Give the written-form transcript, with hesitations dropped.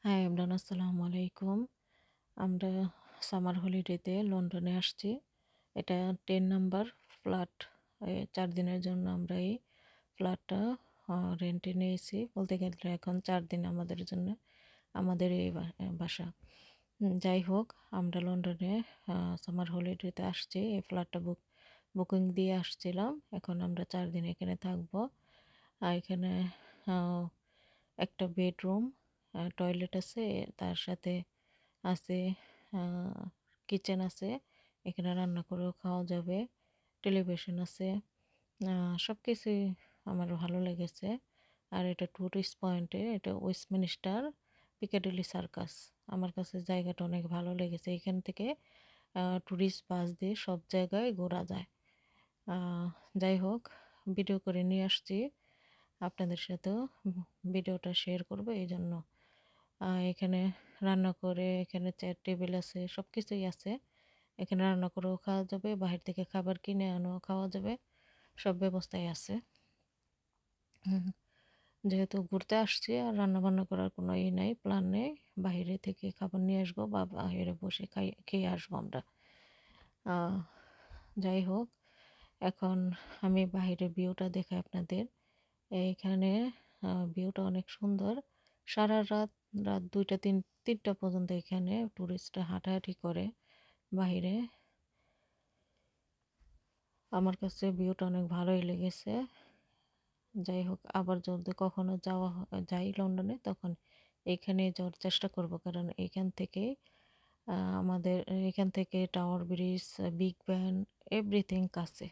Hi everyone, আসসালামু আলাইকুম। আমরা সামার হলিডেতে লন্ডনে আসছি। এটা 10 নাম্বার ফ্ল্যাট। 4 দিনের জন্য আমরা এই ফ্ল্যাটটা রেন্টে নিয়েছি। বলতে গেলে এখন 4 দিন আমাদের জন্য আমাদের এই বাসা। যাই হোক, আমরা লন্ডনে সামার হলিডেতে আসছি। এই ফ্ল্যাটটা বুকিং দিয়ে আসছিলাম। এখন আমরা 4 দিন এখানে থাকবো। এখানে আহ, একটা বেডরুম, টয়লেট আছে, তার সাথে আছে কিচেন আছে। এখানে রান্না করেও খাওয়া যাবে। টেলিভিশন আছে। সব কিছুই আমার ভালো লেগেছে। আর এটা টুরিস্ট পয়েন্টে, এটা ওয়েস্টমিনিস্টার পিকাডিলি সার্কাস। আমার কাছে জায়গাটা অনেক ভালো লেগেছে। এখান থেকে টুরিস্ট বাস দিয়ে সব জায়গায় ঘোরা যায়। আহ, যাই হোক, ভিডিও করে নিয়ে আসছি আপনাদের সাথেও। ভিডিওটা শেয়ার করবো এই জন্য। এখানে রান্না করে, এখানে চেয়ার টেবিল আছে, সব কিছুই আছে। এখানে রান্না করেও খাওয়া যাবে, বাহির থেকে খাবার কিনে আনেও খাওয়া যাবে, সব ব্যবস্থাই আছে। হুম, যেহেতু ঘুরতে আসছি আর রান্না বান্না করার কোনো নাই, প্ল্যান নেই। বাইরে থেকে খাবার নিয়ে আসবো বা বাইরে বসে খেয়ে আসবো আমরা। আহ, যাই হোক, এখন আমি বাইরের ভিউটা দেখাই আপনাদের। এইখানে ভিউটা অনেক সুন্দর। সারা রাত, রাত 2টা 3টা পর্যন্ত এখানে টুরিস্টরা হাঁটাহাঁটি করে বাইরে। আমার কাছে ভিউটা অনেক ভালোই লেগেছে। যাই হোক, আবার যদি কখনো যাই লন্ডনে, তখন এখানে যাওয়ার চেষ্টা করব, কারণ এখান থেকে আমাদের এখান থেকে Tower Bridge, Big Ben, everything কাছে।